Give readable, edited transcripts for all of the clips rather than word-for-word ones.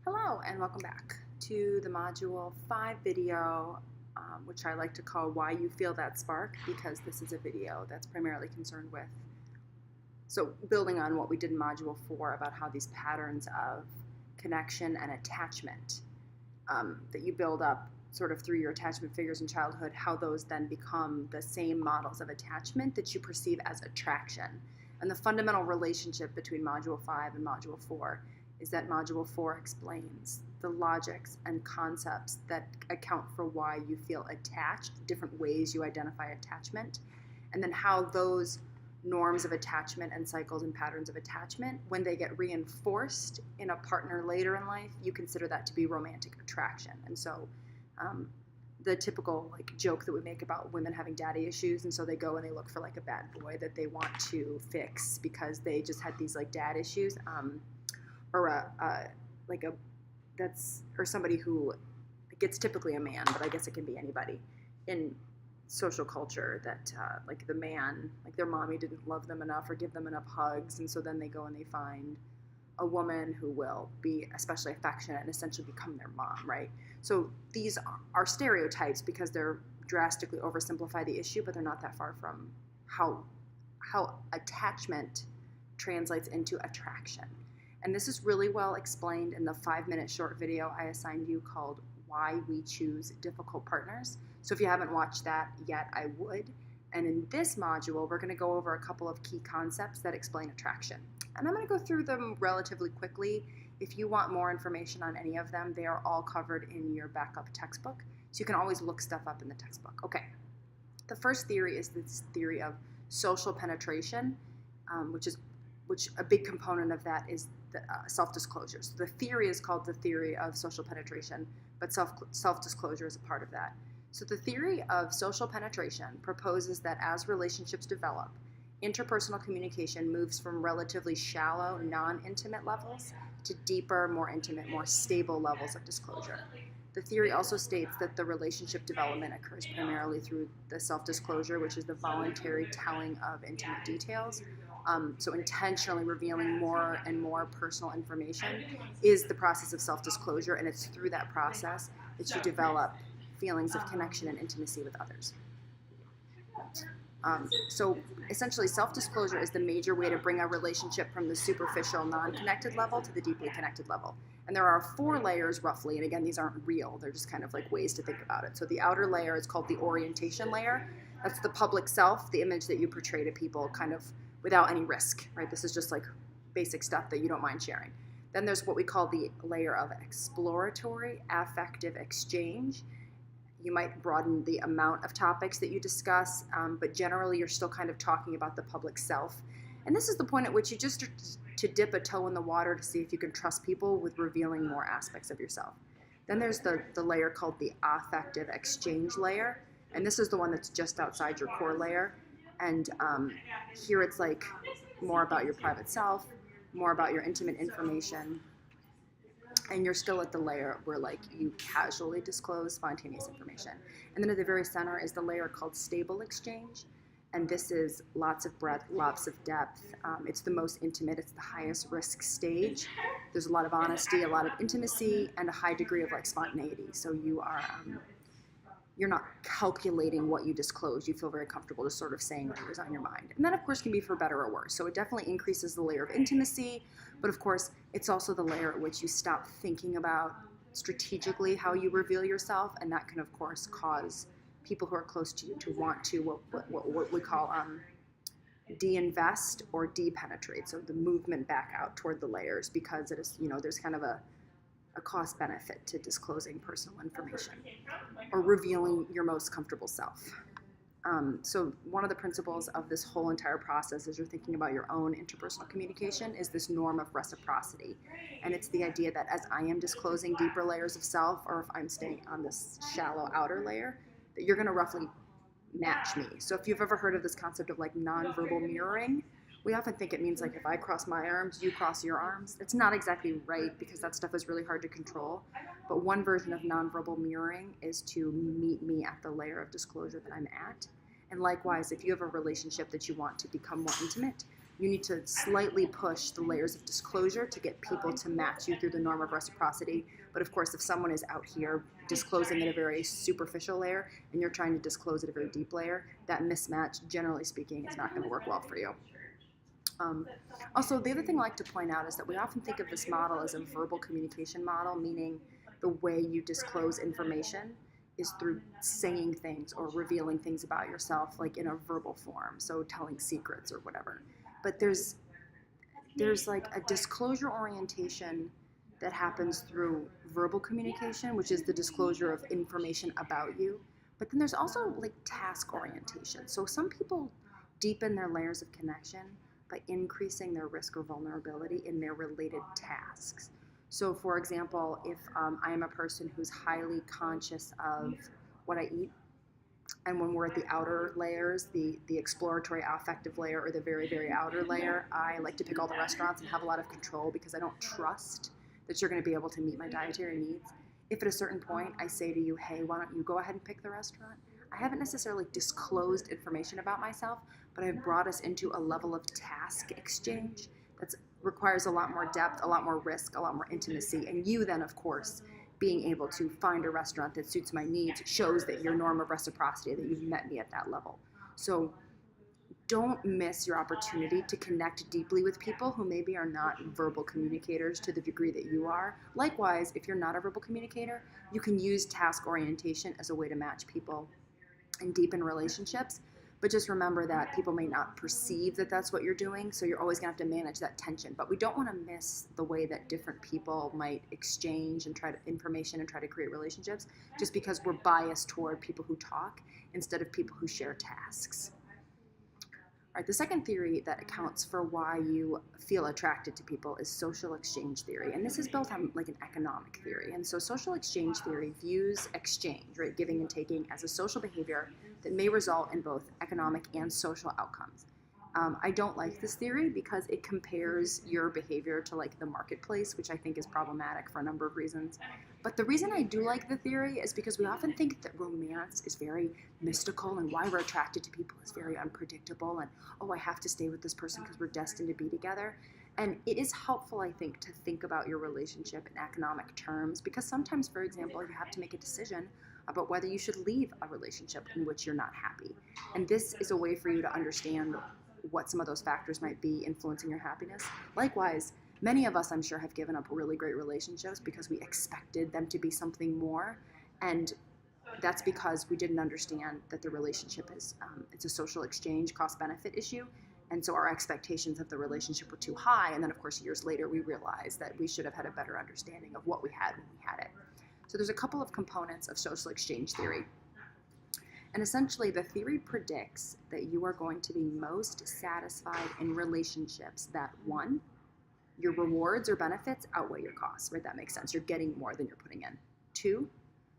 Hello and welcome back to the Module 5 video, which I like to call Why You Feel That Spark, because this is a video that's primarily concerned with, so building on what we did in Module 4 about how these patterns of connection and attachment that you build up sort of through your attachment figures in childhood, how those then become the same models of attachment that you perceive as attraction. And the fundamental relationship between Module 5 and Module 4 is that Module 4 explains the logics and concepts that account for why you feel attached, different ways you identify attachment, and then how those norms of attachment and cycles and patterns of attachment, when they get reinforced in a partner later in life, you consider that to be romantic attraction. And so the typical joke that we make about women having daddy issues, and so they go and they look for a bad boy that they want to fix because they just had these dad issues. Or somebody who gets typically a man, but I guess it can be anybody in social culture that the man, their mommy didn't love them enough or give them enough hugs, and so then they go and they find a woman who will be especially affectionate and essentially become their mom, right? So these are stereotypes because they're drastically oversimplify the issue, but they're not that far from how attachment translates into attraction. And this is really well explained in the 5-minute short video I assigned you called Why We Choose Difficult Partners. So if you haven't watched that yet, I would. And in this module, we're going to go over a couple of key concepts that explain attraction. And I'm going to go through them relatively quickly. If you want more information on any of them, they are all covered in your backup textbook. So you can always look stuff up in the textbook. Okay. The first theory is this theory of social penetration, which a big component of that is the self-disclosure. So the theory is called the theory of social penetration, but self-disclosure is a part of that. So the theory of social penetration proposes that as relationships develop, interpersonal communication moves from relatively shallow, non-intimate levels to deeper, more intimate, more stable levels of disclosure. The theory also states that the relationship development occurs primarily through the self-disclosure, which is the voluntary telling of intimate details. So intentionally revealing more and more personal information is the process of self-disclosure, and it's through that process that you develop feelings of connection and intimacy with others. So essentially, self-disclosure is the major way to bring a relationship from the superficial, non-connected level to the deeply connected level. And there are 4 layers roughly, and again, these aren't real. They're just kind of ways to think about it. So the outer layer is called the orientation layer. That's the public self, the image that you portray to people kind of without any risk, right? This is just basic stuff that you don't mind sharing. Then there's what we call the layer of exploratory affective exchange. You might broaden the amount of topics that you discuss, but generally you're still kind of talking about the public self. And this is the point at which you just to dip a toe in the water to see if you can trust people with revealing more aspects of yourself. Then there's the layer called the affective exchange layer, and this is the one that's just outside your core layer. And here it's more about your private self, more about your intimate information, and you're still at the layer where you casually disclose spontaneous information. And then at the very center is the layer called stable exchange, and this is lots of breadth, lots of depth. It's the most intimate, it's the highest risk stage. There's a lot of honesty, a lot of intimacy, and a high degree of spontaneity. So you are you're not calculating what you disclose. You feel very comfortable just sort of saying whatever's on your mind. And that, of course, can be for better or worse. So it definitely increases the layer of intimacy, but of course, it's also the layer at which you stop thinking about strategically how you reveal yourself, and that can, of course, cause people who are close to you to want to what we call de-invest or de-penetrate. So the movement back out toward the layers, because it is, there's kind of a cost benefit to disclosing personal information or revealing your most comfortable self. So one of the principles of this whole entire process as you're thinking about your own interpersonal communication is this norm of reciprocity. And it's the idea that as I am disclosing deeper layers of self, or if I'm staying on this shallow outer layer, that you're going to roughly match me. So if you've ever heard of this concept of nonverbal mirroring, we often think it means if I cross my arms, you cross your arms. It's not exactly right because that stuff is really hard to control. But one version of nonverbal mirroring is to meet me at the layer of disclosure that I'm at. And likewise, if you have a relationship that you want to become more intimate, you need to slightly push the layers of disclosure to get people to match you through the norm of reciprocity. But of course, if someone is out here disclosing at a very superficial layer and you're trying to disclose at a very deep layer, that mismatch, generally speaking, is not going to work well for you. Also, the other thing I like to point out is that we often think of this model as a verbal communication model, meaning the way you disclose information is through saying things or revealing things about yourself, like in a verbal form, so telling secrets or whatever. But there's like a disclosure orientation that happens through verbal communication, which is the disclosure of information about you. But then there's also like task orientation. So some people deepen their layers of connection by increasing their risk or vulnerability in their related tasks. So for example, if I am a person who's highly conscious of what I eat, and when we're at the outer layers, the exploratory affective layer or the very, very outer layer, I like to pick all the restaurants and have a lot of control because I don't trust that you're going to be able to meet my dietary needs. If at a certain point I say to you, hey, why don't you go ahead and pick the restaurant? I haven't necessarily disclosed information about myself, but I've brought us into a level of task exchange that requires a lot more depth, a lot more risk, a lot more intimacy. And you then, of course, being able to find a restaurant that suits my needs shows that your norm of reciprocity, that you've met me at that level. So don't miss your opportunity to connect deeply with people who maybe are not verbal communicators to the degree that you are. Likewise, if you're not a verbal communicator, you can use task orientation as a way to match people and deepen relationships. But just remember that people may not perceive that that's what you're doing, so you're always going to have to manage that tension. But we don't want to miss the way that different people might exchange and try to information and try to create relationships just because we're biased toward people who talk instead of people who share tasks. All right, the second theory that accounts for why you feel attracted to people is social exchange theory. And this is built on like an economic theory. And so social exchange theory views exchange, right, giving and taking, as a social behavior that may result in both economic and social outcomes. I don't like this theory because it compares your behavior to like the marketplace, which I think is problematic for a number of reasons. But the reason I do like the theory is because we often think that romance is very mystical and why we're attracted to people is very unpredictable and, oh, I have to stay with this person because we're destined to be together. And it is helpful, I think, to think about your relationship in economic terms because sometimes, for example, you have to make a decision about whether you should leave a relationship in which you're not happy. And this is a way for you to understand what some of those factors might be influencing your happiness. Likewise, many of us, I'm sure, have given up really great relationships because we expected them to be something more. And that's because we didn't understand that the relationship is, it's a social exchange cost-benefit issue. And so our expectations of the relationship were too high. And then, of course, years later, we realized that we should have had a better understanding of what we had when we had it. So there's a couple of components of social exchange theory. And essentially, the theory predicts that you are going to be most satisfied in relationships that, one, your rewards or benefits outweigh your costs, right? That makes sense. You're getting more than you're putting in. Two,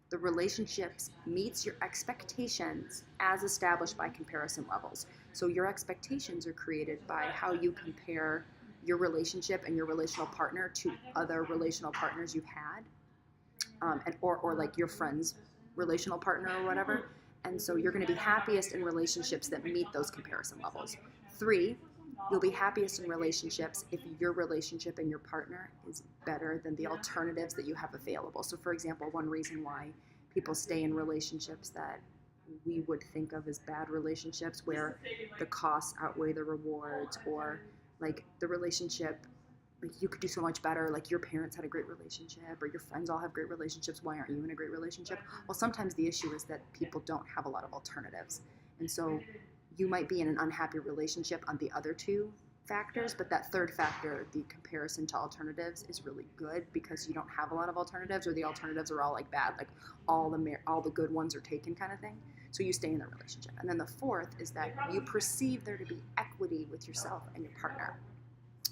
the relationships meets your expectations as established by comparison levels. So your expectations are created by how you compare your relationship and your relational partner to other relational partners you've had, or like your friend's relational partner or whatever. And so you're going to be happiest in relationships that meet those comparison levels. Three, you'll be happiest in relationships if your relationship and your partner is better than the alternatives that you have available. So for example, one reason why people stay in relationships that we would think of as bad relationships where the costs outweigh the rewards, or like the relationship, like you could do so much better, like your parents had a great relationship or your friends all have great relationships, why aren't you in a great relationship? Well, sometimes the issue is that people don't have a lot of alternatives. And so you might be in an unhappy relationship on the other two factors, but that third factor, the comparison to alternatives, is really good because you don't have a lot of alternatives, or the alternatives are all like bad, like all the good ones are taken kind of thing. So you stay in the relationship. And then the fourth is that you perceive there to be equity with yourself and your partner.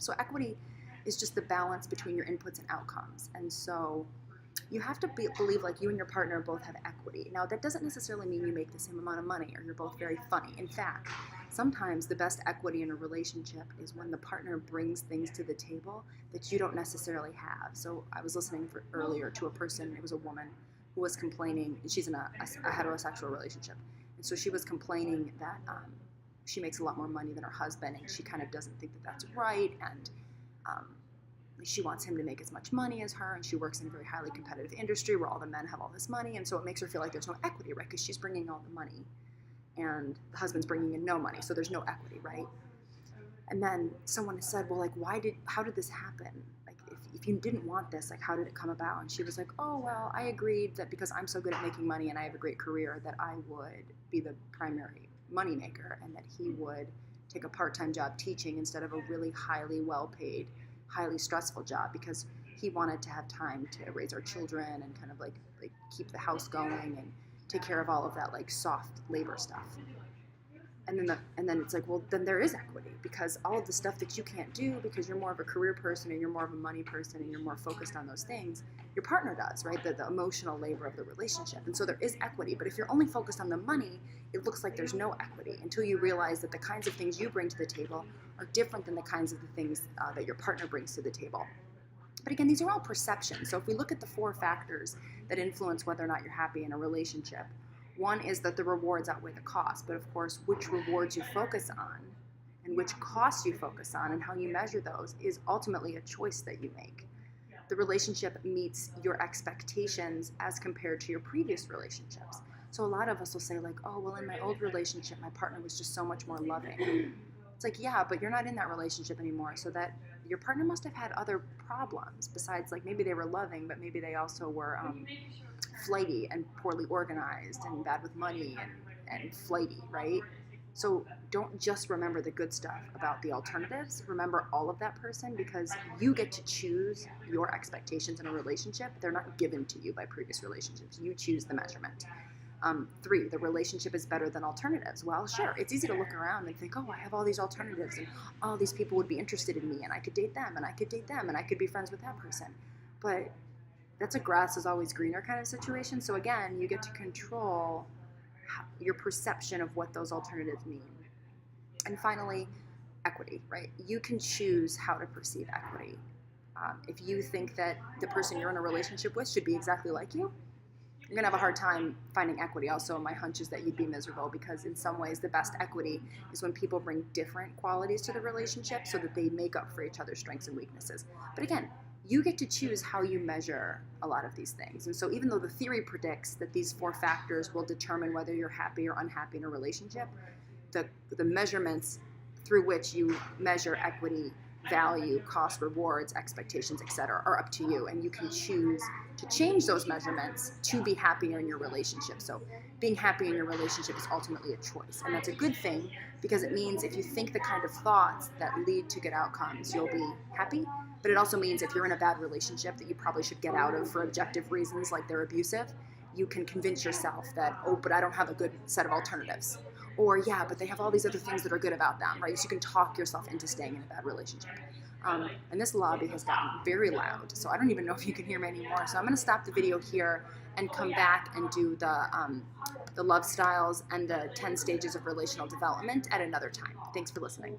So equity is just the balance between your inputs and outcomes. And so you have to believe like you and your partner both have equity. Now, that doesn't necessarily mean you make the same amount of money or you're both very funny. In fact, sometimes the best equity in a relationship is when the partner brings things to the table that you don't necessarily have. So I was listening earlier to a person, it was a woman, who was complaining, and she's in a heterosexual relationship. And so she was complaining that she makes a lot more money than her husband, and she kind of doesn't think that that's right, and she wants him to make as much money as her, and she works in a very highly competitive industry where all the men have all this money, and so it makes her feel like there's no equity, right? Because she's bringing all the money, and the husband's bringing in no money, so there's no equity, right? And then someone said, well, like, how did this happen? Like, if you didn't want this, like, how did it come about? And she was like, oh, well, I agreed that because I'm so good at making money and I have a great career that I would be the primary money maker, and that he would take a part-time job teaching instead of a really highly well-paid, highly stressful job, because he wanted to have time to raise our children and kind of like keep the house going and take care of all of that like soft labor stuff. And then it's like, well, then there is equity, because all of the stuff that you can't do because you're more of a career person and you're more of a money person and you're more focused on those things, your partner does, right? The emotional labor of the relationship. And so there is equity. But if you're only focused on the money, it looks like there's no equity until you realize that the kinds of things you bring to the table are different than the kinds of the things that your partner brings to the table. But again, these are all perceptions. So if we look at the 4 factors that influence whether or not you're happy in a relationship, one is that the rewards outweigh the cost, but of course, which rewards you focus on and which costs you focus on and how you measure those is ultimately a choice that you make. The relationship meets your expectations as compared to your previous relationships. So a lot of us will say like, oh, well, in my old relationship, my partner was just so much more loving. It's like, yeah, but you're not in that relationship anymore, so that your partner must have had other problems besides like maybe they were loving, but maybe they also were flighty and poorly organized and bad with money and flighty, right? So don't just remember the good stuff about the alternatives. Remember all of that person, because you get to choose your expectations in a relationship. They're not given to you by previous relationships. You choose the measurement. 3, the relationship is better than alternatives. Well, sure, it's easy to look around and think, oh, I have all these alternatives and all these people would be interested in me and I could date them and I could date them and I could be friends with that person. But that's a grass is always greener kind of situation. So again, you get to control your perception of what those alternatives mean. And finally, equity, right? You can choose how to perceive equity. If you think that the person you're in a relationship with should be exactly like you, you're going to have a hard time finding equity. Also, my hunch is that you'd be miserable, because in some ways the best equity is when people bring different qualities to the relationship so that they make up for each other's strengths and weaknesses. But again, you get to choose how you measure a lot of these things. And so even though the theory predicts that these 4 factors will determine whether you're happy or unhappy in a relationship, the measurements through which you measure equity, value, cost, rewards, expectations, etc., are up to you, and you can choose to change those measurements to be happier in your relationship. So being happy in your relationship is ultimately a choice, and that's a good thing, because it means if you think the kind of thoughts that lead to good outcomes, you'll be happy. But it also means if you're in a bad relationship that you probably should get out of for objective reasons, like they're abusive, you can convince yourself that, oh, but I don't have a good set of alternatives. Or, yeah, but they have all these other things that are good about them, right? So you can talk yourself into staying in a bad relationship. And this lobby has gotten very loud, so I don't even know if you can hear me anymore. So I'm going to stop the video here and come back and do the love styles and the 10 stages of relational development at another time. Thanks for listening.